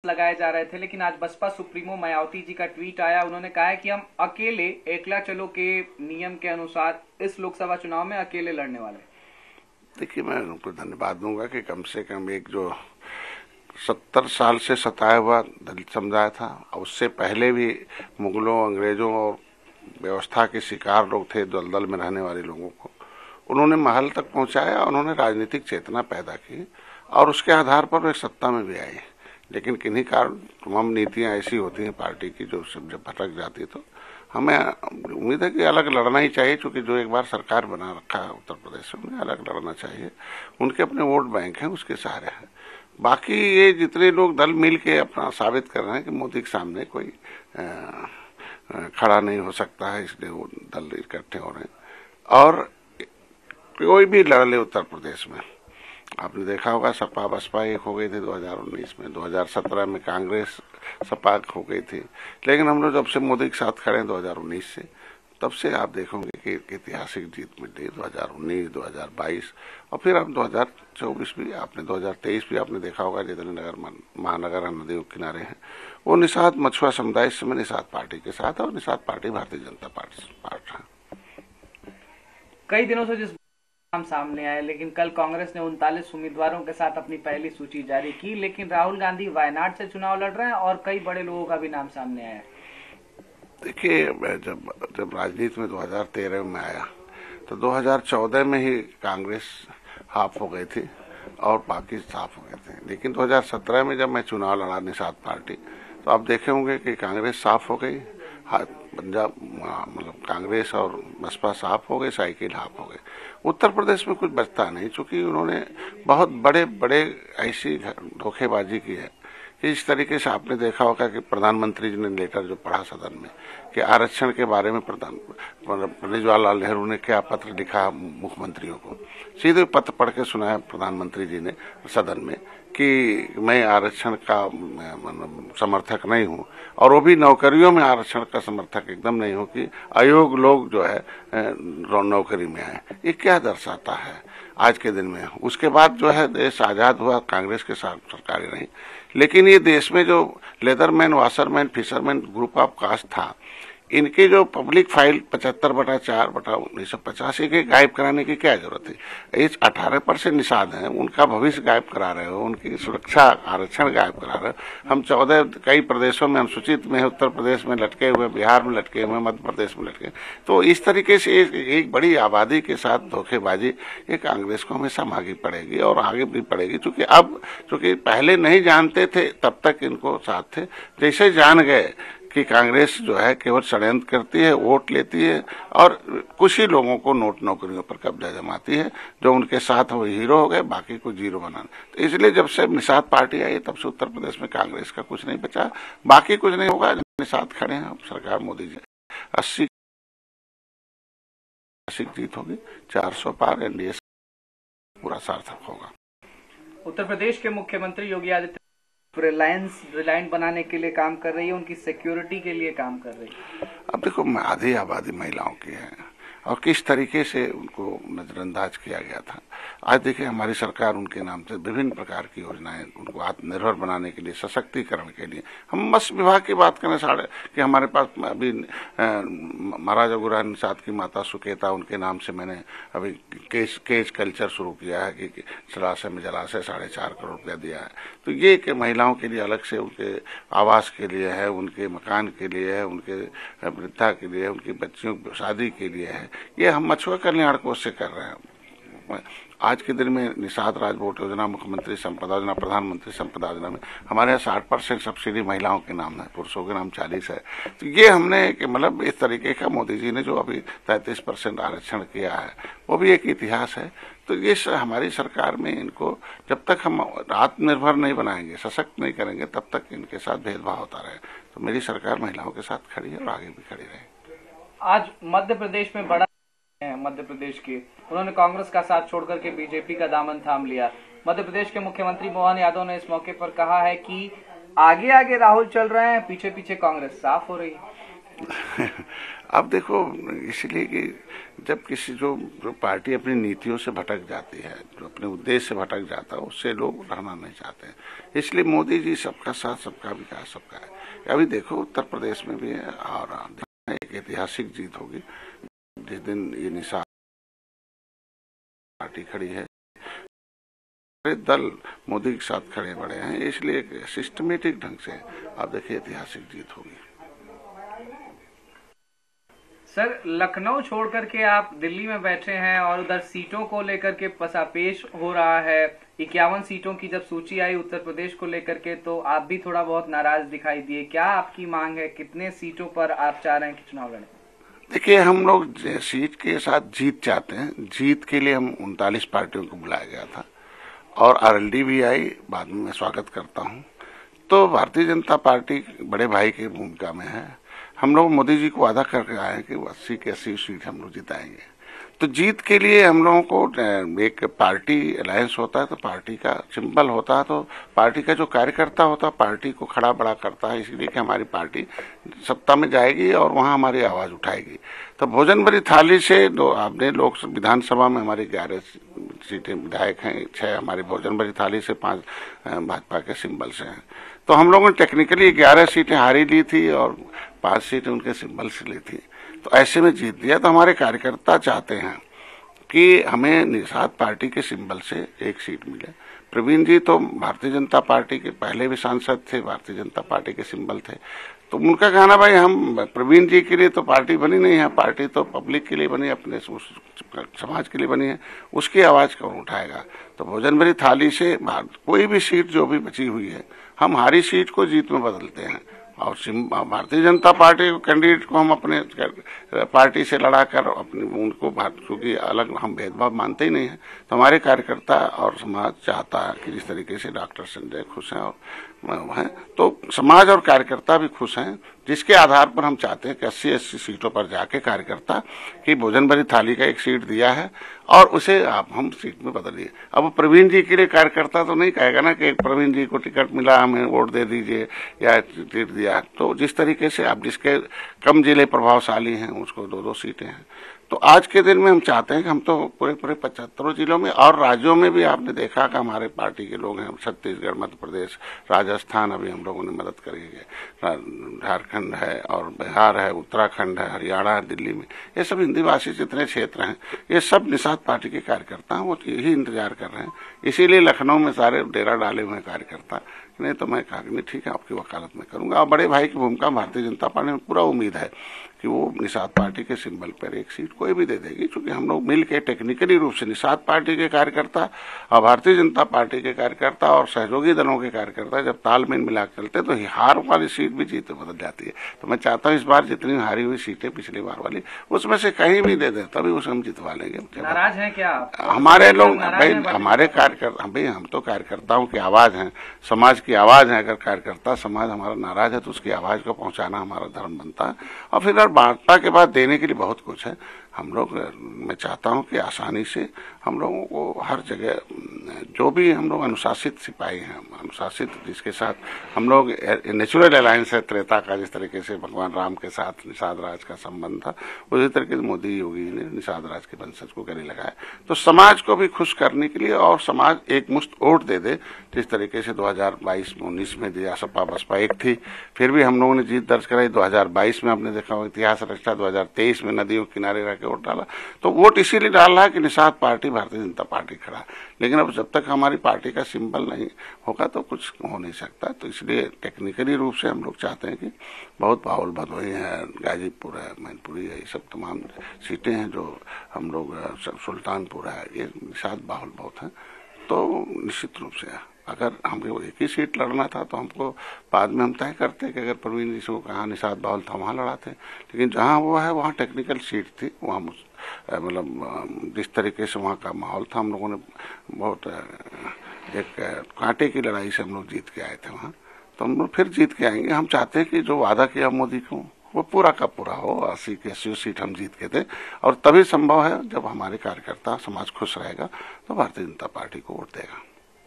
लगाए जा रहे थे, लेकिन आज बसपा सुप्रीमो मायावती जी का ट्वीट आया। उन्होंने कहा है कि हम अकेले एकला चलो के नियम के अनुसार इस लोकसभा चुनाव में अकेले लड़ने वाले। देखिए, मैं उनको धन्यवाद दूंगा कि कम से कम एक जो 70 साल से सताया हुआ दलित समुदाय था, उससे पहले भी मुगलों, अंग्रेजों और व्यवस्था के शिकार लोग थे, दलदल में रहने वाले लोगों को उन्होंने महल तक पहुंचाया। उन्होंने राजनीतिक चेतना पैदा की और उसके आधार पर वे सत्ता में भी आए। लेकिन किन्हीं कारण तमाम नीतियां ऐसी होती हैं पार्टी की जो सब जब भटक जाती है, तो हमें उम्मीद है कि अलग लड़ना ही चाहिए। क्योंकि जो एक बार सरकार बना रखा है उत्तर प्रदेश में, उन्हें अलग लड़ना चाहिए। उनके अपने वोट बैंक हैं, उसके सहारे हैं। बाकी ये जितने लोग दल मिल के अपना साबित कर रहे हैं कि मोदी के सामने कोई खड़ा नहीं हो सकता है, इसलिए वो दल इकट्ठे हो रहे हैं। और कोई भी लड़ ले उत्तर प्रदेश में, आपने देखा होगा सपा बसपा एक हो गई थी 2019 में, 2017 में कांग्रेस सपा हो गई थी। लेकिन हम लोग जब से मोदी के साथ खड़े हैं 2019 से, तब से आप देखोगे कि ऐतिहासिक जीत मिली 2019, 2022 और फिर अब 2024 भी। आपने 2023 भी आपने देखा होगा, जितने नगर महानगर नदी के किनारे हैं वो निषाद मछुआ समुदाय इस समय निषाद पार्टी के साथ है, और निषाद पार्टी भारतीय जनता पार्टी है। कई दिनों से जिस नाम सामने आए, लेकिन कल कांग्रेस ने 39 उम्मीदवारों के साथ अपनी पहली सूची जारी की। लेकिन राहुल गांधी वायनाड से चुनाव लड़ रहे हैं और कई बड़े लोगों का भी नाम सामने आया है। देखिए, जब राजनीति में 2013 में आया तो 2014 में ही कांग्रेस हाफ हो गई थी और बाकी साफ हो गए थे। लेकिन 2017 में जब मैं चुनाव लड़ा निषाद पार्टी, तो आप देखे होंगे कि कांग्रेस साफ हो गई, पंजाब मतलब कांग्रेस और बसपा साफ हो गई, साइकिल हाफ हो गई। उत्तर प्रदेश में कुछ बचता नहीं, क्योंकि उन्होंने बहुत बड़े बड़े ऐसी धोखेबाजी की है कि इस तरीके से आपने देखा होगा कि प्रधानमंत्री जी ने लेटर जो पढ़ा सदन में कि आरक्षण के बारे में पंडित जवाहरलाल नेहरू ने क्या पत्र लिखा मुख्यमंत्रियों को, सीधे पत्र पढ़ के सुनाया प्रधानमंत्री जी ने सदन में कि मैं आरक्षण का समर्थक नहीं हूं, और वो भी नौकरियों में आरक्षण का समर्थक एकदम नहीं हूं कि अयोग्य लोग जो है नौकरी में आए। ये क्या दर्शाता है आज के दिन में? उसके बाद जो है देश आजाद हुआ, कांग्रेस के साथ सरकारें रही, लेकिन ये देश में जो leatherman, washerman, fisherman group of caste था, इनके जो पब्लिक फाइल 75/4/1985 के गायब कराने की क्या जरूरत है? इस 18% निषाद हैं, उनका भविष्य गायब करा रहे हो, उनकी सुरक्षा आरक्षण गायब करा रहे हो। हम 14 कई प्रदेशों में अनुसूचित में, उत्तर प्रदेश में लटके हुए, बिहार में लटके हुए, मध्य प्रदेश में लटके। तो इस तरीके से एक बड़ी आबादी के साथ धोखेबाजी ये कांग्रेस को हमेशा मांगी पड़ेगी और आगे भी पड़ेगी। चूंकि पहले नहीं जानते थे तब तक इनको साथ थे, जैसे जान गए कि कांग्रेस जो है केवल षड्यंत्र करती है, वोट लेती है और कुछ ही लोगों को नौकरियों पर कब्जा जमाती है, जो उनके साथ वो हीरो हो गए, बाकी को जीरो बनाना। तो इसलिए जब से निषाद पार्टी आई तब से उत्तर प्रदेश में कांग्रेस का कुछ नहीं बचा, बाकी कुछ नहीं होगा। निषाद खड़े हैं, सरकार मोदी जी 80 जीत होगी, 400 पार, एनडीए पूरा सार्थक होगा। उत्तर प्रदेश के मुख्यमंत्री योगी आदित्यनाथ रिलायंस बनाने के लिए काम कर रही है, उनकी सिक्योरिटी के लिए काम कर रही है। अब देखो, आधी आबादी महिलाओं की है और किस तरीके से उनको नजरअंदाज किया गया था। आज देखिए, हमारी सरकार उनके नाम से विभिन्न प्रकार की योजनाएं, उनको आत्मनिर्भर बनाने के लिए, सशक्तिकरण के लिए। हम मत्स्य विभाग की बात करें कि हमारे पास अभी महाराजा गुरु निषाद की माता सुकेता, उनके नाम से मैंने अभी केज कल्चर शुरू किया है कि जलाशय में जलाशय 4.5 करोड़ रुपया दिया है। तो ये कि महिलाओं के लिए अलग से उनके आवास के लिए है, उनके मकान के लिए है, उनके वृद्धा के लिए, उनकी बच्चियों की शादी के लिए है। ये हम मछुआ कल्याण कोष से कर रहे हैं। आज के दिन में निषाद राजवोट योजना, मुख्यमंत्री संपदा योजना, प्रधानमंत्री संपदा योजना में हमारे यहाँ 60% सब्सिडी महिलाओं के नाम है, पुरुषों के नाम 40 है। तो ये हमने कि मतलब इस तरीके का मोदी जी ने जो अभी 33% आरक्षण किया है, वो भी एक इतिहास है। तो ये हमारी सरकार में इनको जब तक हम आत्मनिर्भर नहीं बनाएंगे, सशक्त नहीं करेंगे, तब तक इनके साथ भेदभाव होता रहे। तो मेरी सरकार महिलाओं के साथ खड़ी है और आगे भी खड़ी रहे। आज मध्य प्रदेश में बड़ा मध्य प्रदेश के उन्होंने कांग्रेस का साथ छोड़कर के बीजेपी का दामन थाम लिया। मध्य प्रदेश के मुख्यमंत्री मोहन यादव ने इस मौके पर कहा है कि आगे आगे राहुल चल रहे हैं, पीछे पीछे कांग्रेस साफ हो रही है। अब देखो, इसलिए कि जब किसी जो पार्टी अपनी नीतियों से भटक जाती है, जो अपने उद्देश्य से भटक जाता है, उससे लोग रहना नहीं चाहते। इसलिए मोदी जी सबका साथ, सबका विकास, सबका है। अभी देखो उत्तर प्रदेश में भी है, और एक ऐतिहासिक जीत होगी जिस दिन ये निषाद पार्टी खड़ी है। दल मोदी के साथ खड़े बड़े हैं, इसलिए एक सिस्टमेटिक ढंग से आप देखिए ऐतिहासिक जीत होगी। सर, लखनऊ छोड़ करके आप दिल्ली में बैठे हैं और उधर सीटों को लेकर के पसापेश हो रहा है। 51 सीटों की जब सूची आई उत्तर प्रदेश को लेकर के, तो आप भी थोड़ा बहुत नाराज दिखाई दिए। क्या आपकी मांग है, कितने सीटों पर आप चाह रहे हैं कि चुनाव लड़ें? देखिए, हम लोग सीट के साथ जीत चाहते हैं। जीत के लिए हम 39 पार्टियों को बुलाया गया था और आरएलडी भी आई, बाद में मैं स्वागत करता हूं। तो भारतीय जनता पार्टी बड़े भाई की भूमिका में है। हम लोग मोदी जी को वादा करके आए हैं कि 80 की 80 सीट हम लोग जिताएंगे। तो जीत के लिए हम लोगों को एक पार्टी अलायंस होता है, तो पार्टी का सिंबल होता है, तो पार्टी का जो कार्यकर्ता होता है पार्टी को खड़ा बड़ा करता है, इसलिए कि हमारी पार्टी सत्ता में जाएगी और वहां हमारी आवाज उठाएगी। तो भोजन भरी थाली से आपने लोक विधानसभा में हमारी 11 सीटें विधायक हैं, 6 हमारी भोजन भरी थाली से, 5 भाजपा के सिंबल से हैं। तो हम लोगों ने टेक्निकली 11 सीटें हारी ली थी और 5 सीटें उनके सिंबल से ली थी। तो ऐसे में जीत दिया। तो हमारे कार्यकर्ता चाहते हैं कि हमें निषाद पार्टी के सिंबल से एक सीट मिले। प्रवीण जी तो भारतीय जनता पार्टी के पहले भी सांसद थे, भारतीय जनता पार्टी के सिंबल थे। तो उनका कहना, भाई हम प्रवीण जी के लिए तो पार्टी बनी नहीं है, पार्टी तो पब्लिक के लिए बनी, अपने समाज के लिए बनी है, उसकी आवाज कौन उठाएगा। तो भोजन भरी थाली से कोई भी सीट जो भी बची हुई है, हम हारी सीट को जीत में बदलते हैं और भारतीय जनता पार्टी कैंडिडेट को हम अपने पार्टी से लड़ाकर अपने उनको, क्योंकि अलग हम भेदभाव मानते ही नहीं है। तो हमारे कार्यकर्ता और समाज चाहता है कि जिस तरीके से डॉक्टर संजय खुश हैं और हैं, तो समाज और कार्यकर्ता भी खुश हैं, जिसके आधार पर हम चाहते हैं कि 80-80 सीटों पर जाके कार्यकर्ता की भोजन भरी थाली का एक सीट दिया है और उसे आप हम सीट में बदलिए। अब प्रवीण जी के लिए कार्यकर्ता तो नहीं कहेगा ना कि प्रवीण जी को टिकट मिला, हमें वोट दे दीजिए या टिकट दिया। तो जिस तरीके से आप जिसके कम जिले प्रभावशाली हैं उसको 2-2 सीटें हैं। तो आज के दिन में हम चाहते हैं कि हम तो पूरे 75 जिलों में और राज्यों में भी आपने देखा कि हमारे पार्टी के लोग हैं, छत्तीसगढ़, मध्य प्रदेश, राजस्थान अभी हम लोगों ने मदद करी है, झारखंड है और बिहार है, उत्तराखंड है, हरियाणा है, दिल्ली में, ये सब हिंदी भाषी जितने क्षेत्र हैं, ये सब निषाद पार्टी के कार्यकर्ता हैं, वो यही इंतजार कर रहे हैं। इसीलिए लखनऊ में सारे डेरा डाले हुए हैं कार्यकर्ता। नहीं तो मैं कहा नहीं, ठीक है, आपकी वकालत में करूंगा। और बड़े भाई की भूमिका भारतीय जनता पार्टी में पूरा उम्मीद है कि वो निषाद पार्टी के सिंबल पर एक सीट कोई भी दे देगी, क्योंकि हम लोग मिल के टेक्निकली रूप से निषाद पार्टी के कार्यकर्ता और भारतीय जनता पार्टी के कार्यकर्ता और सहयोगी दलों के कार्यकर्ता जब तालमेल मिला चलते तो हार वाली सीट भी जीत में बदल जाती है। तो मैं चाहता हूँ इस बार जितनी हारी हुई सीटें पिछली बार वाली, उसमें से कहीं भी दे दे, तभी उसे हम जितवा लेंगे। नाराज हैं क्या हमारे लोग? भाई हमारे कार्यकर्ता, भाई हम तो कार्यकर्ताओं की आवाज हैं, समाज की आवाज है। अगर कार्यकर्ता समाज हमारा नाराज है तो उसकी आवाज को पहुंचाना हमारा धर्म बनता है। और फिर भाजपा के बाद देने के लिए बहुत कुछ है। हम लोग, मैं चाहता हूं कि आसानी से हम लोगों को हर जगह जो भी हम लोग अनुशासित सिपाही हैं, अनुशासित जिसके साथ हम लोग नेचुरल अलायंस है त्रेता का, जिस तरीके से भगवान राम के साथ निषाद राज का संबंध था, उसी तरीके से मोदी योगी ने निषाद राज के वंशज को गले लगाया। तो समाज को भी खुश करने के लिए और समाज एक मुश्त वोट दे दे, जिस तरीके से 2022-19 में दिया, सपा बसपा एक थी, फिर भी हम लोगों ने जीत दर्ज कराई। 2022 में आपने देखा इतिहास रचा, 2023 में नदियों के किनारे रह के वोट डाला। तो वोट इसीलिए डाल रहा है कि निषाद पार्टी भारतीय जनता पार्टी खड़ा। लेकिन अब जब तक हमारी पार्टी का सिंबल नहीं होगा तो कुछ हो नहीं सकता। तो इसलिए टेक्निकली रूप से हम लोग चाहते हैं कि बहुत बाहुल भदोही है, गाजीपुर है, मैनपुरी है, ये सब तमाम सीटें हैं जो हम लोग, सुल्तानपुर है, ये निषाद बाहुल बहुत है। तो निश्चित रूप से अगर हमको एक ही सीट लड़ना था तो हमको बाद में हम तय करते कि अगर प्रवीण जी से कहाँ निषाद बाहुल था वहाँ लड़ाते। लेकिन जहाँ वो है वहाँ टेक्निकल सीट थी, वहाँ मतलब जिस तरीके से वहाँ का माहौल था, हम लोगों ने बहुत एक कांटे की लड़ाई से हम लोग जीत के आए थे वहाँ। तो हम लोग फिर जीत के आएंगे। हम चाहते हैं कि जो वादा किया मोदी को वो पूरा का पूरा हो। 80 की 80 सीट हम जीत के थे और तभी संभव है जब हमारे कार्यकर्ता समाज खुश रहेगा तो भारतीय जनता पार्टी को वोट देगा।